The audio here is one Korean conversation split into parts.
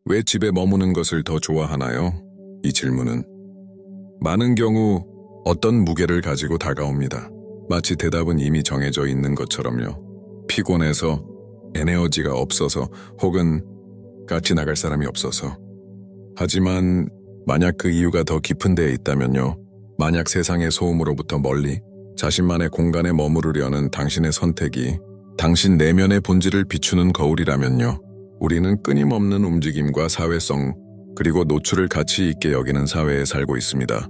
왜 집에 머무는 것을 더 좋아하나요? 이 질문은 많은 경우 어떤 무게를 가지고 다가옵니다. 마치 대답은 이미 정해져 있는 것처럼요. 피곤해서, 에너지가 없어서, 혹은 같이 나갈 사람이 없어서. 하지만 만약 그 이유가 더 깊은 데에 있다면요. 만약 세상의 소음으로부터 멀리 자신만의 공간에 머무르려는 당신의 선택이 당신 내면의 본질을 비추는 거울이라면요. 우리는 끊임없는 움직임과 사회성, 그리고 노출을 가치 있게 여기는 사회에 살고 있습니다.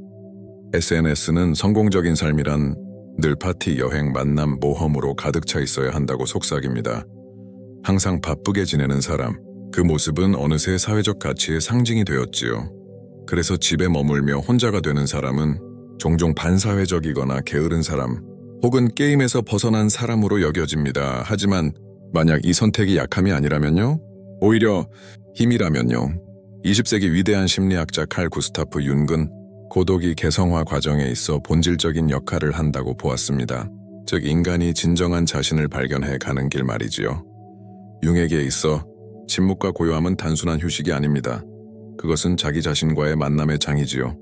SNS는 성공적인 삶이란 늘 파티, 여행, 만남, 모험으로 가득 차 있어야 한다고 속삭입니다. 항상 바쁘게 지내는 사람, 그 모습은 어느새 사회적 가치의 상징이 되었지요. 그래서 집에 머물며 혼자가 되는 사람은 종종 반사회적이거나 게으른 사람, 혹은 게임에서 벗어난 사람으로 여겨집니다. 하지만 만약 이 선택이 약함이 아니라면요? 오히려 힘이라면요? 20세기 위대한 심리학자 칼 구스타프 융은 고독이 개성화 과정에 있어 본질적인 역할을 한다고 보았습니다. 즉 인간이 진정한 자신을 발견해 가는 길 말이지요. 융에게 있어 침묵과 고요함은 단순한 휴식이 아닙니다. 그것은 자기 자신과의 만남의 장이지요.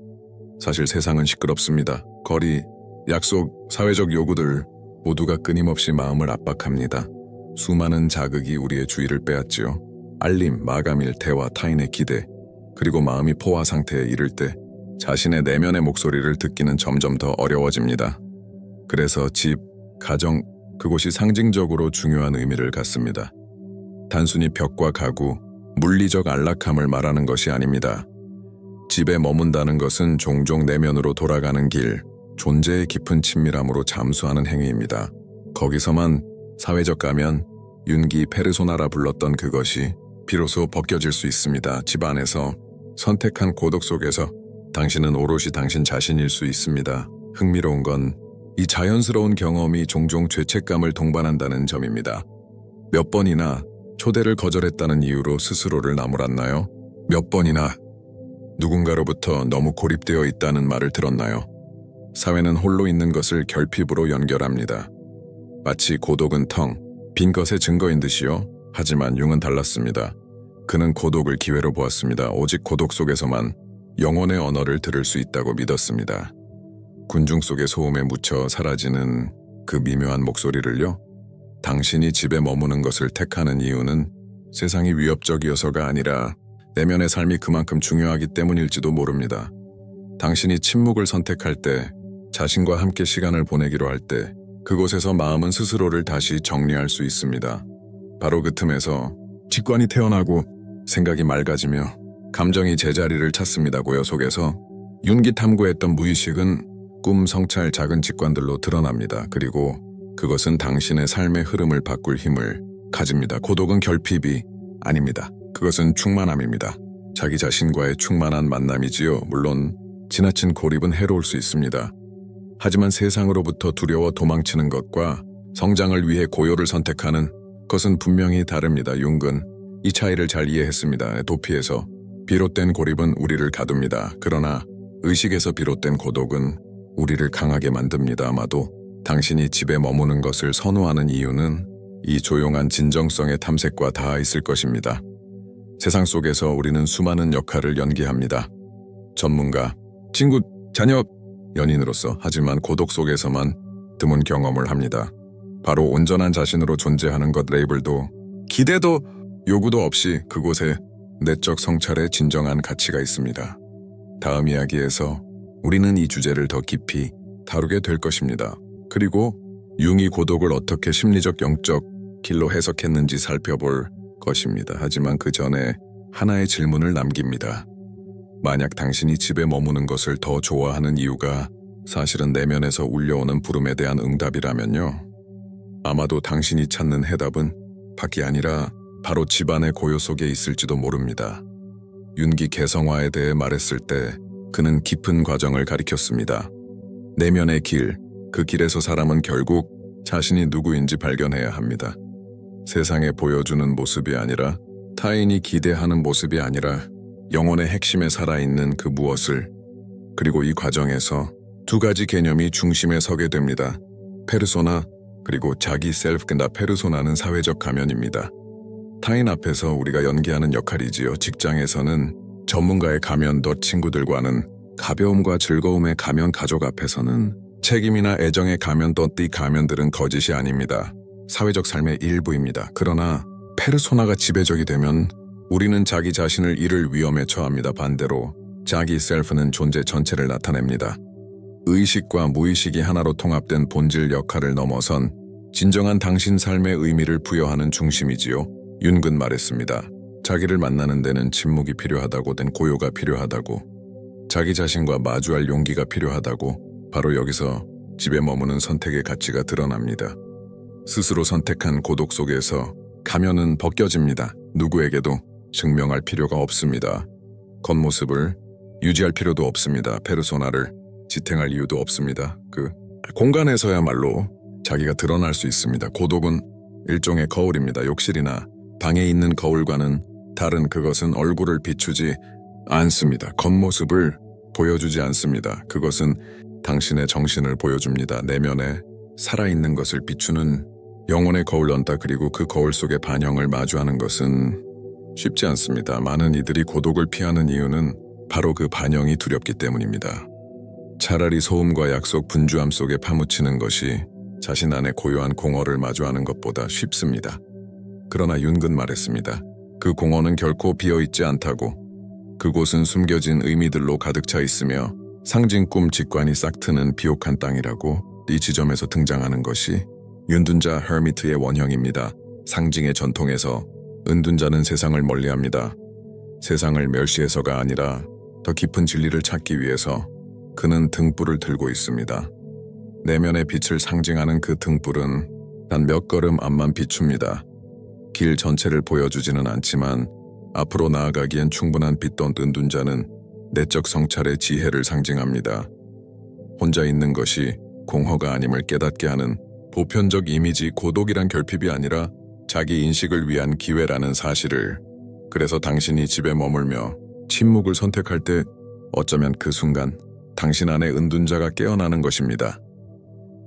사실 세상은 시끄럽습니다. 거리, 약속, 사회적 요구들 모두가 끊임없이 마음을 압박합니다. 수많은 자극이 우리의 주의를 빼앗지요. 알림, 마감일, 대화, 타인의 기대, 그리고 마음이 포화 상태에 이를 때 자신의 내면의 목소리를 듣기는 점점 더 어려워집니다. 그래서 집, 가정, 그곳이 상징적으로 중요한 의미를 갖습니다. 단순히 벽과 가구, 물리적 안락함을 말하는 것이 아닙니다. 집에 머문다는 것은 종종 내면으로 돌아가는 길, 존재의 깊은 친밀함으로 잠수하는 행위입니다. 거기서만 사회적 가면, 윤기 페르소나라 불렀던 그것이 비로소 벗겨질 수 있습니다. 집 안에서 선택한 고독 속에서 당신은 오롯이 당신 자신일 수 있습니다. 흥미로운 건 이 자연스러운 경험이 종종 죄책감을 동반한다는 점입니다. 몇 번이나 초대를 거절했다는 이유로 스스로를 나무랐나요? 몇 번이나 누군가로부터 너무 고립되어 있다는 말을 들었나요? 사회는 홀로 있는 것을 결핍으로 연결합니다. 마치 고독은 텅, 빈 것의 증거인 듯이요. 하지만 융은 달랐습니다. 그는 고독을 기회로 보았습니다. 오직 고독 속에서만 영혼의 언어를 들을 수 있다고 믿었습니다. 군중 속의 소음에 묻혀 사라지는 그 미묘한 목소리를요. 당신이 집에 머무는 것을 택하는 이유는 세상이 위협적이어서가 아니라 내면의 삶이 그만큼 중요하기 때문일지도 모릅니다. 당신이 침묵을 선택할 때, 자신과 함께 시간을 보내기로 할 때, 그곳에서 마음은 스스로를 다시 정리할 수 있습니다. 바로 그 틈에서 직관이 태어나고 생각이 맑아지며 감정이 제자리를 찾습니다. 고요 속에서 윤기 탐구했던 무의식은 꿈, 성찰, 작은 직관들로 드러납니다. 그리고 그것은 당신의 삶의 흐름을 바꿀 힘을 가집니다. 고독은 결핍이 아닙니다. 그것은 충만함입니다. 자기 자신과의 충만한 만남이지요. 물론 지나친 고립은 해로울 수 있습니다. 하지만 세상으로부터 두려워 도망치는 것과 성장을 위해 고요를 선택하는 것은 분명히 다릅니다. 융은 이 차이를 잘 이해했습니다. 도피에서 비롯된 고립은 우리를 가둡니다. 그러나 의식에서 비롯된 고독은 우리를 강하게 만듭니다. 아마도 당신이 집에 머무는 것을 선호하는 이유는 이 조용한 진정성의 탐색과 닿아 있을 것입니다. 세상 속에서 우리는 수많은 역할을 연기합니다. 전문가, 친구, 자녀, 연인으로서. 하지만 고독 속에서만 드문 경험을 합니다. 바로 온전한 자신으로 존재하는 것, 레이블도 기대도 요구도 없이 그곳에 내적 성찰의 진정한 가치가 있습니다. 다음 이야기에서 우리는 이 주제를 더 깊이 다루게 될 것입니다. 그리고 융이 고독을 어떻게 심리적 영적 길로 해석했는지 살펴볼 것입니다. 하지만 그 전에 하나의 질문을 남깁니다. 만약 당신이 집에 머무는 것을 더 좋아하는 이유가 사실은 내면에서 울려오는 부름에 대한 응답이라면요. 아마도 당신이 찾는 해답은 밖이 아니라 바로 집안의 고요 속에 있을지도 모릅니다. 윤기 개성화에 대해 말했을 때 그는 깊은 과정을 가리켰습니다. 내면의 길, 그 길에서 사람은 결국 자신이 누구인지 발견해야 합니다. 세상에 보여주는 모습이 아니라, 타인이 기대하는 모습이 아니라 영혼의 핵심에 살아있는 그 무엇을, 그리고 이 과정에서 두 가지 개념이 중심에 서게 됩니다. 페르소나, 그리고 자기 셀프. 페르소나는 사회적 가면입니다. 타인 앞에서 우리가 연기하는 역할이지요. 직장에서는 전문가의 가면, 너 친구들과는 가벼움과 즐거움의 가면, 가족 앞에서는 책임이나 애정의 가면, 이 가면들은 거짓이 아닙니다. 사회적 삶의 일부입니다. 그러나 페르소나가 지배적이 되면 우리는 자기 자신을 잃을 위험에 처합니다. 반대로 자기 셀프는 존재 전체를 나타냅니다. 의식과 무의식이 하나로 통합된 본질 역할을 넘어선 진정한 당신 삶의 의미를 부여하는 중심이지요. 윤근 말했습니다. 자기를 만나는 데는 침묵이 필요하다고, 된 고요가 필요하다고, 자기 자신과 마주할 용기가 필요하다고. 바로 여기서 집에 머무는 선택의 가치가 드러납니다. 스스로 선택한 고독 속에서 가면은 벗겨집니다. 누구에게도 증명할 필요가 없습니다. 겉모습을 유지할 필요도 없습니다. 페르소나를 지탱할 이유도 없습니다. 그 공간에서야말로 자기가 드러날 수 있습니다. 고독은 일종의 거울입니다. 욕실이나 방에 있는 거울과는 다른 그것은 얼굴을 비추지 않습니다. 겉모습을 보여주지 않습니다. 그것은 당신의 정신을 보여줍니다. 내면에 살아있는 것을 비추는 영혼의 거울 넌다. 그리고 그 거울 속의 반영을 마주하는 것은 쉽지 않습니다. 많은 이들이 고독을 피하는 이유는 바로 그 반영이 두렵기 때문입니다. 차라리 소음과 약속, 분주함 속에 파묻히는 것이 자신 안의 고요한 공허를 마주하는 것보다 쉽습니다. 그러나 윤근 말했습니다. 그 공허는 결코 비어있지 않다고. 그곳은 숨겨진 의미들로 가득 차 있으며 상징, 꿈, 직관이 싹트는 비옥한 땅이라고. 이 지점에서 등장하는 것이 윤둔자 헤르미트의 원형입니다. 상징의 전통에서 은둔자는 세상을 멀리합니다. 세상을 멸시해서가 아니라 더 깊은 진리를 찾기 위해서 그는 등불을 들고 있습니다. 내면의 빛을 상징하는 그 등불은 단 몇 걸음 앞만 비춥니다. 길 전체를 보여주지는 않지만 앞으로 나아가기엔 충분한 빛던 은둔자는 내적 성찰의 지혜를 상징합니다. 혼자 있는 것이 공허가 아님을 깨닫게 하는 보편적 이미지, 고독이란 결핍이 아니라 자기 인식을 위한 기회라는 사실을. 그래서 당신이 집에 머물며 침묵을 선택할 때 어쩌면 그 순간 당신 안에 은둔자가 깨어나는 것입니다.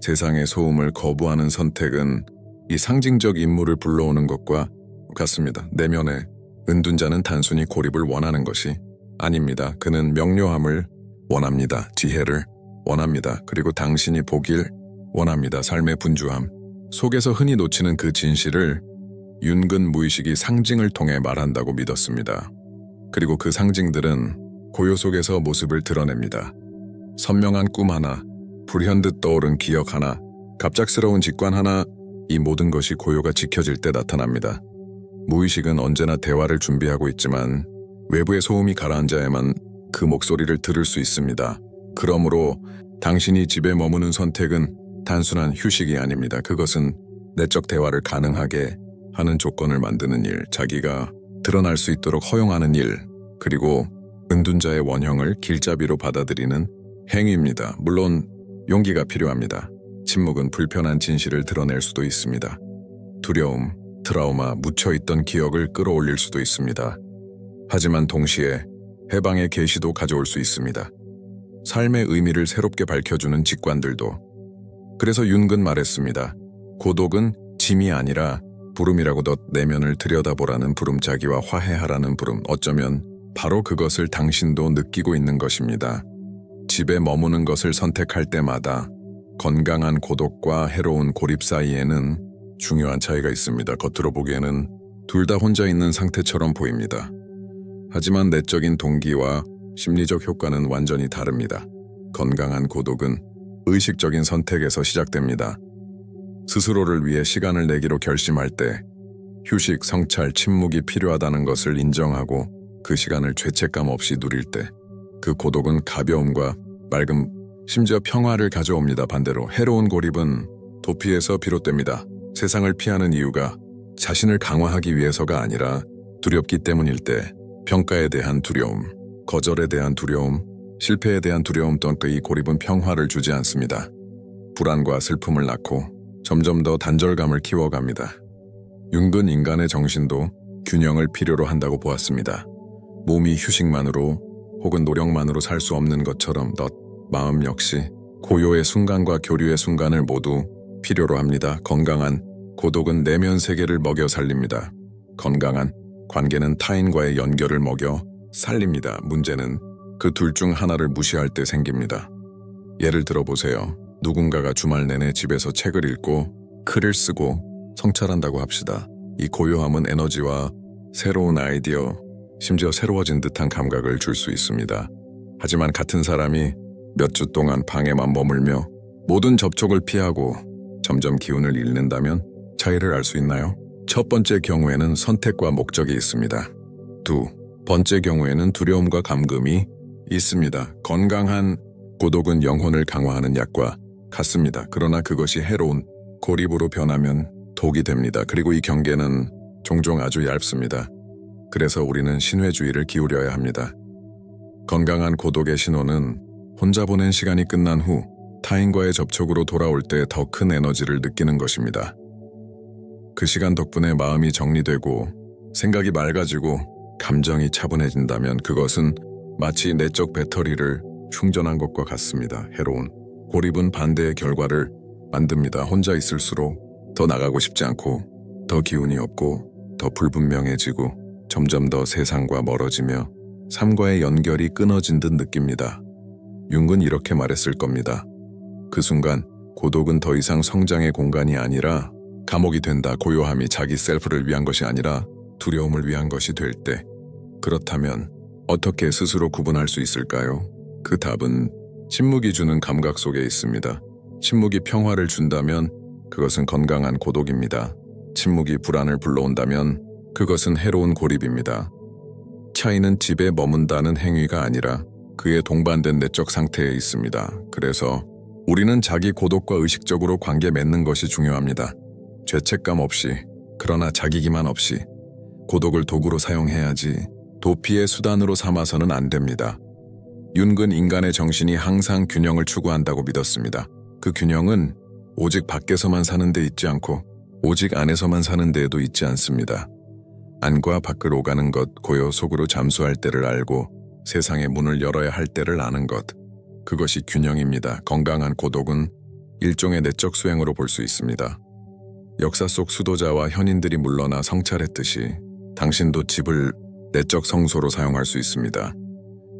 세상의 소음을 거부하는 선택은 이 상징적 인물을 불러오는 것과 같습니다. 내면의 은둔자는 단순히 고립을 원하는 것이 아닙니다. 그는 명료함을 원합니다. 지혜를 원합니다. 그리고 당신이 보길 원합니다. 삶의 분주함 속에서 흔히 놓치는 그 진실을 윤근 무의식이 상징을 통해 말한다고 믿었습니다. 그리고 그 상징들은 고요 속에서 모습을 드러냅니다. 선명한 꿈 하나, 불현듯 떠오른 기억 하나, 갑작스러운 직관 하나, 이 모든 것이 고요가 지켜질 때 나타납니다. 무의식은 언제나 대화를 준비하고 있지만 외부의 소음이 가라앉아야만 그 목소리를 들을 수 있습니다. 그러므로 당신이 집에 머무는 선택은 단순한 휴식이 아닙니다. 그것은 내적 대화를 가능하게 하는 조건을 만드는 일, 자기가 드러날 수 있도록 허용하는 일, 그리고 은둔자의 원형을 길잡이로 받아들이는 행위입니다. 물론 용기가 필요합니다. 침묵은 불편한 진실을 드러낼 수도 있습니다. 두려움, 트라우마, 묻혀있던 기억을 끌어올릴 수도 있습니다. 하지만 동시에 해방의 계시도 가져올 수 있습니다. 삶의 의미를 새롭게 밝혀주는 직관들도. 그래서 윤근 말했습니다. 고독은 짐이 아니라 부름이라고. 너 내면을 들여다보라는 부름, 자기와 화해하라는 부름. 어쩌면 바로 그것을 당신도 느끼고 있는 것입니다. 집에 머무는 것을 선택할 때마다 건강한 고독과 해로운 고립 사이에는 중요한 차이가 있습니다. 겉으로 보기에는 둘 다 혼자 있는 상태처럼 보입니다. 하지만 내적인 동기와 심리적 효과는 완전히 다릅니다. 건강한 고독은 의식적인 선택에서 시작됩니다. 스스로를 위해 시간을 내기로 결심할 때 휴식, 성찰, 침묵이 필요하다는 것을 인정하고 그 시간을 죄책감 없이 누릴 때 그 고독은 가벼움과 맑음, 심지어 평화를 가져옵니다. 반대로 해로운 고립은 도피에서 비롯됩니다. 세상을 피하는 이유가 자신을 강화하기 위해서가 아니라 두렵기 때문일 때 평가에 대한 두려움, 거절에 대한 두려움, 실패에 대한 두려움 또한 이 고립은 평화를 주지 않습니다. 불안과 슬픔을 낳고 점점 더 단절감을 키워갑니다. 윤근 인간의 정신도 균형을 필요로 한다고 보았습니다. 몸이 휴식만으로 혹은 노력만으로 살 수 없는 것처럼 마음 역시 고요의 순간과 교류의 순간을 모두 필요로 합니다. 건강한 고독은 내면 세계를 먹여 살립니다. 건강한 관계는 타인과의 연결을 먹여 살립니다. 문제는 그 둘 중 하나를 무시할 때 생깁니다. 예를 들어 보세요. 누군가가 주말 내내 집에서 책을 읽고 글을 쓰고 성찰한다고 합시다. 이 고요함은 에너지와 새로운 아이디어, 심지어 새로워진 듯한 감각을 줄 수 있습니다. 하지만 같은 사람이 몇 주 동안 방에만 머물며 모든 접촉을 피하고 점점 기운을 잃는다면 차이를 알 수 있나요? 첫 번째 경우에는 선택과 목적이 있습니다. 두 번째 경우에는 두려움과 감금이 있습니다. 건강한 고독은 영혼을 강화하는 약과 같습니다. 그러나 그것이 해로운 고립으로 변하면 독이 됩니다. 그리고 이 경계는 종종 아주 얇습니다. 그래서 우리는 신뢰주의를 기울여야 합니다. 건강한 고독의 신호는 혼자 보낸 시간이 끝난 후 타인과의 접촉으로 돌아올 때 더 큰 에너지를 느끼는 것입니다. 그 시간 덕분에 마음이 정리되고 생각이 맑아지고 감정이 차분해진다면 그것은 마치 내적 배터리를 충전한 것과 같습니다. 해로운 고립은 반대의 결과를 만듭니다. 혼자 있을수록 더 나가고 싶지 않고 더 기운이 없고 더 불분명해지고 점점 더 세상과 멀어지며 삶과의 연결이 끊어진 듯 느낍니다. 융은 이렇게 말했을 겁니다. 그 순간 고독은 더 이상 성장의 공간이 아니라 감옥이 된다. 고요함이 자기 셀프를 위한 것이 아니라 두려움을 위한 것이 될 때. 그렇다면 어떻게 스스로 구분할 수 있을까요? 그 답은 침묵이 주는 감각 속에 있습니다. 침묵이 평화를 준다면 그것은 건강한 고독입니다. 침묵이 불안을 불러온다면 그것은 해로운 고립입니다. 차이는 집에 머문다는 행위가 아니라 그에 동반된 내적 상태에 있습니다. 그래서 우리는 자기 고독과 의식적으로 관계 맺는 것이 중요합니다. 죄책감 없이, 그러나 자기기만 없이 고독을 도구로 사용해야지 도피의 수단으로 삼아서는 안 됩니다. 융은 인간의 정신이 항상 균형을 추구한다고 믿었습니다. 그 균형은 오직 밖에서만 사는 데 있지 않고 오직 안에서만 사는 데에도 있지 않습니다. 안과 밖을 오가는 것, 고요 속으로 잠수할 때를 알고 세상의 문을 열어야 할 때를 아는 것, 그것이 균형입니다. 건강한 고독은 일종의 내적 수행으로 볼 수 있습니다. 역사 속 수도자와 현인들이 물러나 성찰했듯이 당신도 집을 내적 성소로 사용할 수 있습니다.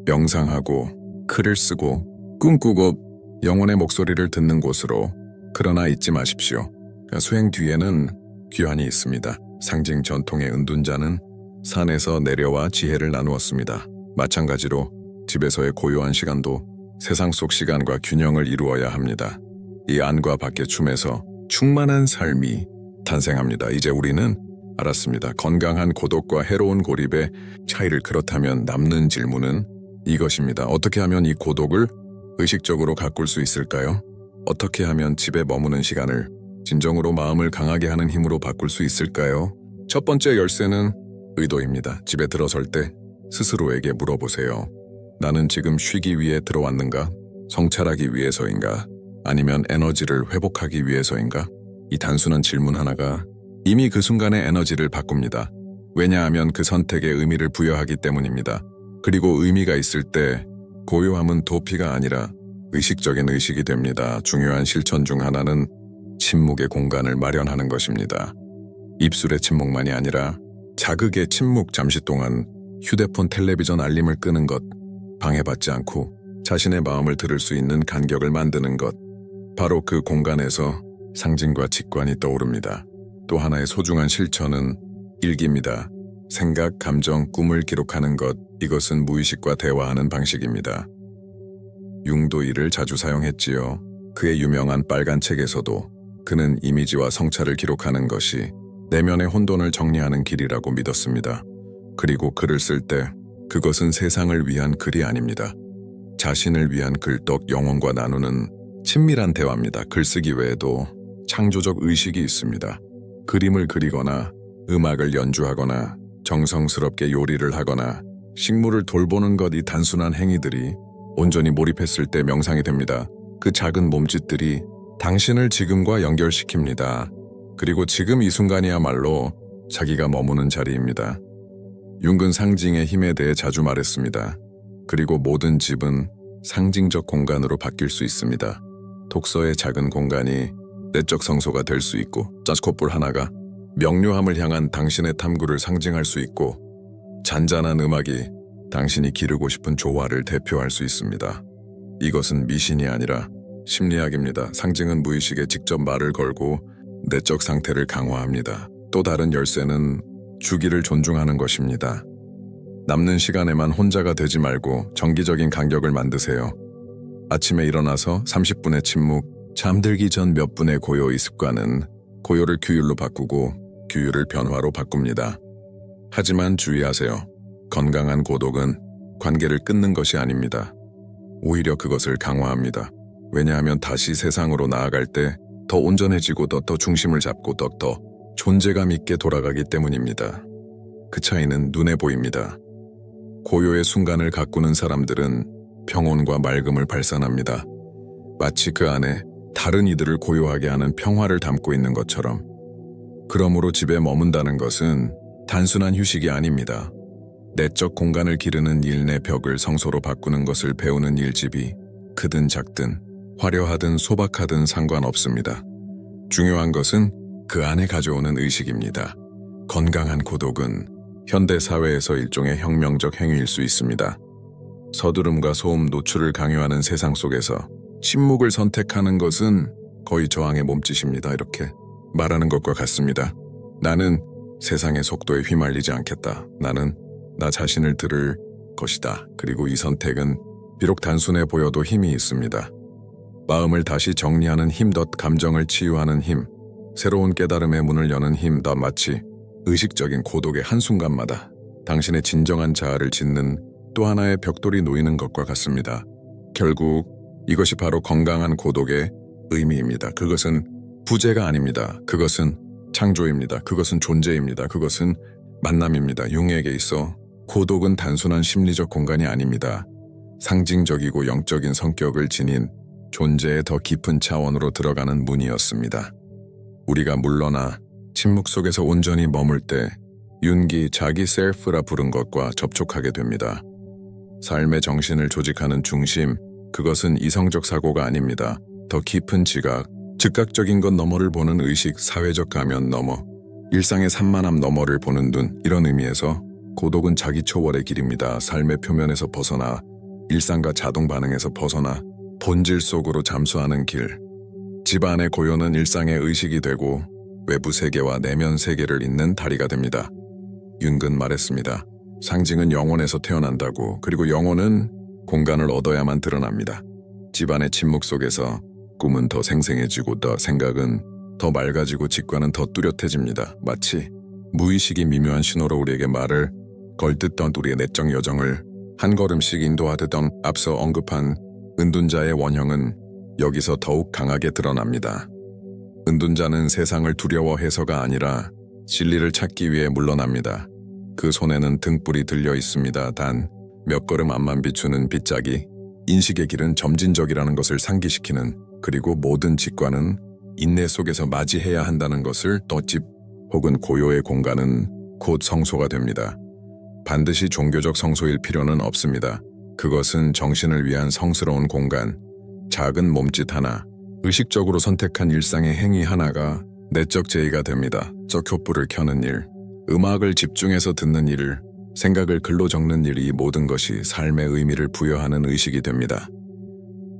명상하고 글을 쓰고 꿈꾸고 영혼의 목소리를 듣는 곳으로. 그러나 잊지 마십시오. 수행 뒤에는 귀환이 있습니다. 상징 전통의 은둔자는 산에서 내려와 지혜를 나누었습니다. 마찬가지로 집에서의 고요한 시간도 세상 속 시간과 균형을 이루어야 합니다. 이 안과 밖의 춤에서 충만한 삶이 탄생합니다. 이제 우리는 알았습니다. 건강한 고독과 해로운 고립의 차이를. 그렇다면 남는 질문은 이것입니다. 어떻게 하면 이 고독을 의식적으로 가꿀 수 있을까요? 어떻게 하면 집에 머무는 시간을 진정으로 마음을 강하게 하는 힘으로 바꿀 수 있을까요? 첫 번째 열쇠는 의도입니다. 집에 들어설 때 스스로에게 물어보세요. 나는 지금 쉬기 위해 들어왔는가? 성찰하기 위해서인가? 아니면 에너지를 회복하기 위해서인가? 이 단순한 질문 하나가 이미 그 순간의 에너지를 바꿉니다. 왜냐하면 그 선택에 의미를 부여하기 때문입니다. 그리고 의미가 있을 때 고요함은 도피가 아니라 의식적인 의식이 됩니다. 중요한 실천 중 하나는 침묵의 공간을 마련하는 것입니다. 입술의 침묵만이 아니라 자극의 침묵. 잠시 동안 휴대폰, 텔레비전 알림을 끄는 것, 방해받지 않고 자신의 마음을 들을 수 있는 간격을 만드는 것. 바로 그 공간에서 상징과 직관이 떠오릅니다. 또 하나의 소중한 실천은 일기입니다. 생각, 감정, 꿈을 기록하는 것. 이것은 무의식과 대화하는 방식입니다. 융도 이를 자주 사용했지요. 그의 유명한 빨간 책에서도 그는 이미지와 성찰을 기록하는 것이 내면의 혼돈을 정리하는 길이라고 믿었습니다. 그리고 글을 쓸 때 그것은 세상을 위한 글이 아닙니다. 자신을 위한 글독, 영혼과 나누는 친밀한 대화입니다. 글쓰기 외에도 창조적 의식이 있습니다. 그림을 그리거나 음악을 연주하거나 정성스럽게 요리를 하거나 식물을 돌보는 것. 이 단순한 행위들이 온전히 몰입했을 때 명상이 됩니다. 그 작은 몸짓들이 당신을 지금과 연결시킵니다. 그리고 지금 이 순간이야말로 자기가 머무는 자리입니다. 융은 상징의 힘에 대해 자주 말했습니다. 그리고 모든 집은 상징적 공간으로 바뀔 수 있습니다. 독서의 작은 공간이 내적 성소가 될 수 있고, 자스콧불 하나가 명료함을 향한 당신의 탐구를 상징할 수 있고 잔잔한 음악이 당신이 기르고 싶은 조화를 대표할 수 있습니다. 이것은 미신이 아니라 심리학입니다. 상징은 무의식에 직접 말을 걸고 내적 상태를 강화합니다. 또 다른 열쇠는 주기를 존중하는 것입니다. 남는 시간에만 혼자가 되지 말고 정기적인 간격을 만드세요. 아침에 일어나서 30분의 침묵, 잠들기 전 몇 분의 고요. 이 습관은 고요를 규율로 바꾸고 규율을 변화로 바꿉니다. 하지만 주의하세요. 건강한 고독은 관계를 끊는 것이 아닙니다. 오히려 그것을 강화합니다. 왜냐하면 다시 세상으로 나아갈 때 더 온전해지고 더 중심을 잡고 더 존재감 있게 돌아가기 때문입니다. 그 차이는 눈에 보입니다. 고요의 순간을 가꾸는 사람들은 평온과 맑음을 발산합니다. 마치 그 안에 다른 이들을 고요하게 하는 평화를 담고 있는 것처럼. 그러므로 집에 머문다는 것은 단순한 휴식이 아닙니다. 내적 공간을 기르는 일, 내 벽을 성소로 바꾸는 것을 배우는 일집이 크든 작든 화려하든 소박하든 상관없습니다. 중요한 것은 그 안에 가져오는 의식입니다. 건강한 고독은 현대 사회에서 일종의 혁명적 행위일 수 있습니다. 서두름과 소음 노출을 강요하는 세상 속에서 침묵을 선택하는 것은 거의 저항의 몸짓입니다. 이렇게 말하는 것과 같습니다. 나는 세상의 속도에 휘말리지 않겠다. 나는 나 자신을 들을 것이다. 그리고 이 선택은 비록 단순해 보여도 힘이 있습니다. 마음을 다시 정리하는 힘, 감정을 치유하는 힘, 새로운 깨달음의 문을 여는 힘, 마치 의식적인 고독의 한순간마다 당신의 진정한 자아를 짓는 또 하나의 벽돌이 놓이는 것과 같습니다. 결국 이것이 바로 건강한 고독의 의미입니다. 그것은 부재가 아닙니다. 그것은 창조입니다. 그것은 존재입니다. 그것은 만남입니다. 융에게 있어 고독은 단순한 심리적 공간이 아닙니다. 상징적이고 영적인 성격을 지닌 존재의 더 깊은 차원으로 들어가는 문이었습니다. 우리가 물러나 침묵 속에서 온전히 머물 때 윤기, 자기 셀프라 부른 것과 접촉하게 됩니다. 삶의 정신을 조직하는 중심, 그것은 이성적 사고가 아닙니다. 더 깊은 지각, 즉각적인 것 너머를 보는 의식, 사회적 가면 너머, 일상의 산만함 너머를 보는 눈, 이런 의미에서 고독은 자기 초월의 길입니다. 삶의 표면에서 벗어나 일상과 자동 반응에서 벗어나 본질 속으로 잠수하는 길. 집안의 고요는 일상의 의식이 되고 외부 세계와 내면 세계를 잇는 다리가 됩니다. 윤근 말했습니다. 상징은 영혼에서 태어난다고. 그리고 영혼은 공간을 얻어야만 드러납니다. 집안의 침묵 속에서 꿈은 더 생생해지고 생각은 더 맑아지고 직관은 더 뚜렷해집니다. 마치 무의식이 미묘한 신호로 우리에게 말을 걸듯던 우리의 내적 여정을 한 걸음씩 인도하듯 앞서 언급한 은둔자의 원형은 여기서 더욱 강하게 드러납니다. 은둔자는 세상을 두려워해서가 아니라 진리를 찾기 위해 물러납니다. 그 손에는 등불이 들려 있습니다. 단 몇 걸음 앞만 비추는 빗자기, 인식의 길은 점진적이라는 것을 상기시키는, 그리고 모든 직관은 인내 속에서 맞이해야 한다는 것을 집 혹은 고요의 공간은 곧 성소가 됩니다. 반드시 종교적 성소일 필요는 없습니다. 그것은 정신을 위한 성스러운 공간, 작은 몸짓 하나, 의식적으로 선택한 일상의 행위 하나가 내적 제의가 됩니다. 촛불을 켜는 일, 음악을 집중해서 듣는 일, 생각을 글로 적는 일, 이 모든 것이 삶의 의미를 부여하는 의식이 됩니다.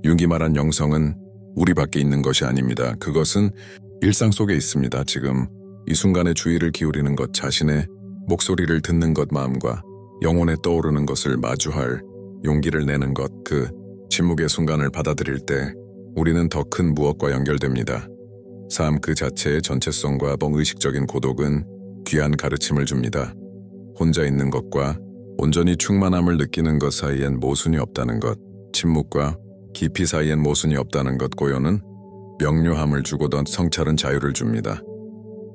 융이 말한 영성은 우리 밖에 있는 것이 아닙니다. 그것은 일상 속에 있습니다. 지금 이 순간에 주의를 기울이는 것, 자신의 목소리를 듣는 것, 마음과 영혼에 떠오르는 것을 마주할 용기를 내는 것, 그 침묵의 순간을 받아들일 때 우리는 더 큰 무엇과 연결됩니다. 삶 그 자체의 전체성과 의식적인 고독은 귀한 가르침을 줍니다. 혼자 있는 것과 온전히 충만함을 느끼는 것 사이엔 모순이 없다는 것, 침묵과 깊이 사이엔 모순이 없다는 것, 고요는 명료함을 주고 더 성찰은 자유를 줍니다.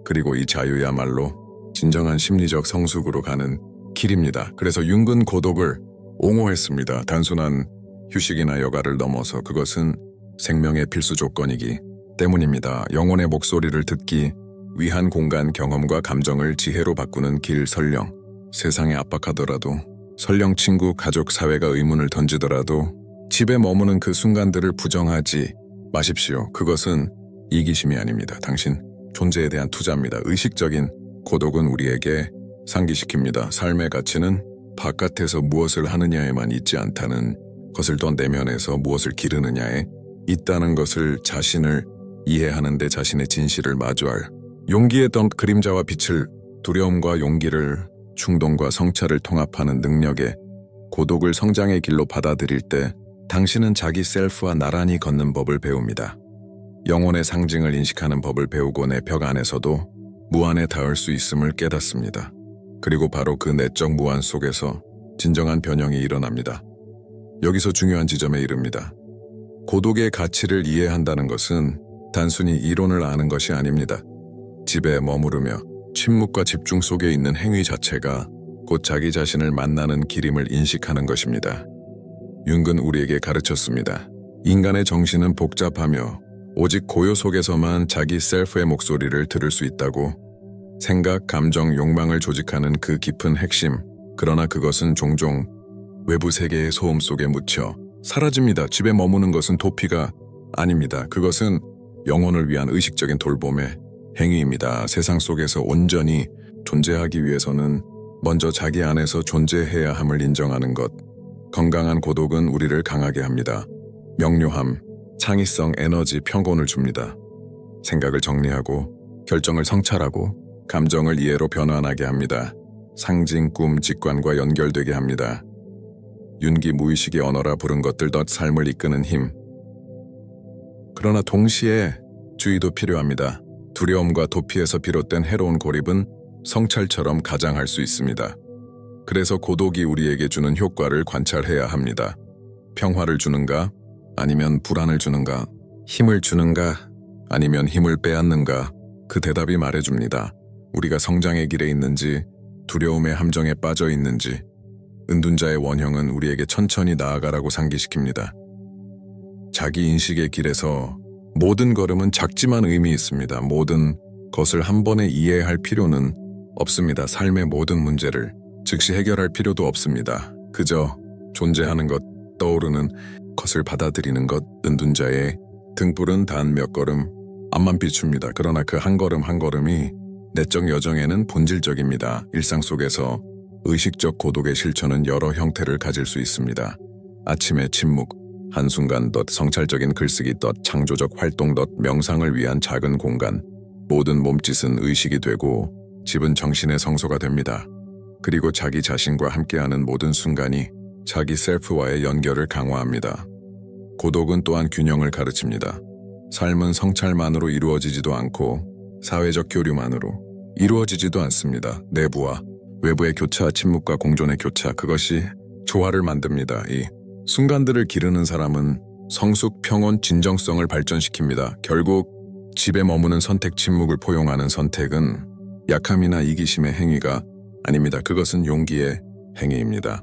그리고 이 자유야말로 진정한 심리적 성숙으로 가는 길입니다. 그래서 융은 고독을 옹호했습니다. 단순한 휴식이나 여가를 넘어서 그것은 생명의 필수 조건이기 때문입니다. 영혼의 목소리를 듣기 위한 공간, 경험과 감정을 지혜로 바꾸는 길. 설령 세상에 압박하더라도, 설령 친구, 가족, 사회가 의문을 던지더라도 집에 머무는 그 순간들을 부정하지 마십시오. 그것은 이기심이 아닙니다. 당신 존재에 대한 투자입니다. 의식적인 고독은 우리에게 상기시킵니다. 삶의 가치는 바깥에서 무엇을 하느냐에만 있지 않다는 것을, 또 내면에서 무엇을 기르느냐에 있다는 것을, 자신을 이해하는 데 자신의 진실을 마주할 용기의 그림자와 빛을, 두려움과 용기를, 충동과 성찰을 통합하는 능력에 고독을 성장의 길로 받아들일 때 당신은 자기 셀프와 나란히 걷는 법을 배웁니다. 영혼의 상징을 인식하는 법을 배우고 내 벽 안에서도 무한에 닿을 수 있음을 깨닫습니다. 그리고 바로 그 내적 무한 속에서 진정한 변형이 일어납니다. 여기서 중요한 지점에 이릅니다. 고독의 가치를 이해한다는 것은 단순히 이론을 아는 것이 아닙니다. 집에 머무르며 침묵과 집중 속에 있는 행위 자체가 곧 자기 자신을 만나는 길임을 인식하는 것입니다. 융은 우리에게 가르쳤습니다. 인간의 정신은 복잡하며 오직 고요 속에서만 자기 셀프의 목소리를 들을 수 있다고. 생각, 감정, 욕망을 조직하는 그 깊은 핵심, 그러나 그것은 종종 외부 세계의 소음 속에 묻혀 사라집니다. 집에 머무는 것은 도피가 아닙니다. 그것은 영혼을 위한 의식적인 돌봄의 행위입니다. 세상 속에서 온전히 존재하기 위해서는 먼저 자기 안에서 존재해야 함을 인정하는 것. 건강한 고독은 우리를 강하게 합니다. 명료함, 창의성, 에너지, 평온을 줍니다. 생각을 정리하고 결정을 성찰하고 감정을 이해로 변환하게 합니다. 상징, 꿈, 직관과 연결되게 합니다. 윤기, 무의식의 언어라 부른 것들, 더 삶을 이끄는 힘. 그러나 동시에 주의도 필요합니다. 두려움과 도피에서 비롯된 해로운 고립은 성찰처럼 가장할 수 있습니다. 그래서 고독이 우리에게 주는 효과를 관찰해야 합니다. 평화를 주는가? 아니면 불안을 주는가? 힘을 주는가? 아니면 힘을 빼앗는가? 그 대답이 말해줍니다. 우리가 성장의 길에 있는지, 두려움의 함정에 빠져 있는지. 은둔자의 원형은 우리에게 천천히 나아가라고 상기시킵니다. 자기 인식의 길에서 모든 걸음은 작지만 의미 있습니다. 모든 것을 한 번에 이해할 필요는 없습니다. 삶의 모든 문제를 즉시 해결할 필요도 없습니다. 그저 존재하는 것, 떠오르는 것을 받아들이는 것. 은둔자의 등불은 단 몇 걸음 앞만 비춥니다. 그러나 그 한 걸음 한 걸음이 내적 여정에는 본질적입니다. 일상 속에서 의식적 고독의 실천은 여러 형태를 가질 수 있습니다. 아침의 침묵, 한순간 성찰적인 글쓰기 창조적 활동 명상을 위한 작은 공간. 모든 몸짓은 의식이 되고 집은 정신의 성소가 됩니다. 그리고 자기 자신과 함께하는 모든 순간이 자기 셀프와의 연결을 강화합니다. 고독은 또한 균형을 가르칩니다. 삶은 성찰만으로 이루어지지도 않고 사회적 교류만으로 이루어지지도 않습니다. 내부와 외부의 교차, 침묵과 공존의 교차, 그것이 조화를 만듭니다. 이 순간들을 기르는 사람은 성숙, 평온, 진정성을 발전시킵니다. 결국 집에 머무는 선택, 침묵을 포용하는 선택은 약함이나 이기심의 행위가 아닙니다. 그것은 용기의 행위입니다.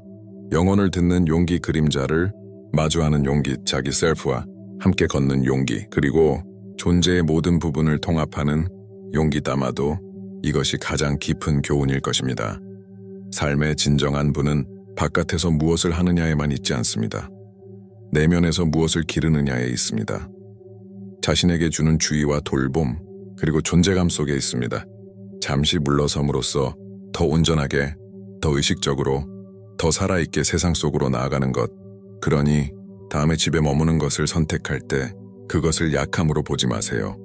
영혼을 듣는 용기, 그림자를 마주하는 용기, 자기 셀프와 함께 걷는 용기, 그리고 존재의 모든 부분을 통합하는 용기 담아도 이것이 가장 깊은 교훈일 것입니다. 삶의 진정한 분은 바깥에서 무엇을 하느냐에만 있지 않습니다. 내면에서 무엇을 기르느냐에 있습니다. 자신에게 주는 주의와 돌봄, 그리고 존재감 속에 있습니다. 잠시 물러섬으로써 더 온전하게, 더 의식적으로, 더 살아있게 세상 속으로 나아가는 것. 그러니 다음에 집에 머무는 것을 선택할 때 그것을 약함으로 보지 마세요.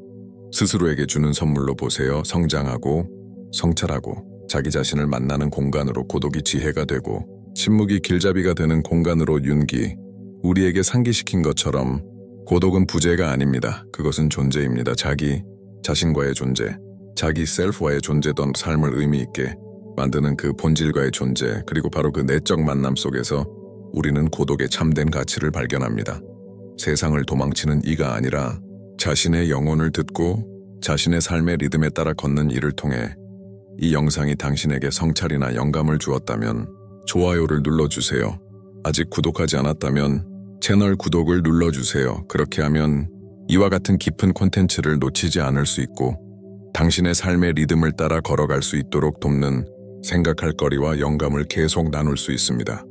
스스로에게 주는 선물로 보세요. 성장하고 성찰하고 자기 자신을 만나는 공간으로 고독이 지혜가 되고 침묵이 길잡이가 되는 공간으로 윤기. 우리에게 상기시킨 것처럼 고독은 부재가 아닙니다. 그것은 존재입니다. 자기 자신과의 존재, 자기 셀프와의 존재던 삶을 의미 있게 만드는 그 본질과의 존재, 그리고 바로 그 내적 만남 속에서 우리는 고독의 참된 가치를 발견합니다. 세상을 도망치는 이가 아니라 자신의 영혼을 듣고 자신의 삶의 리듬에 따라 걷는 이를 통해 이 영상이 당신에게 성찰이나 영감을 주었다면 좋아요를 눌러주세요. 아직 구독하지 않았다면 채널 구독을 눌러주세요. 그렇게 하면 이와 같은 깊은 콘텐츠를 놓치지 않을 수 있고 당신의 삶의 리듬을 따라 걸어갈 수 있도록 돕는 생각할 거리와 영감을 계속 나눌 수 있습니다.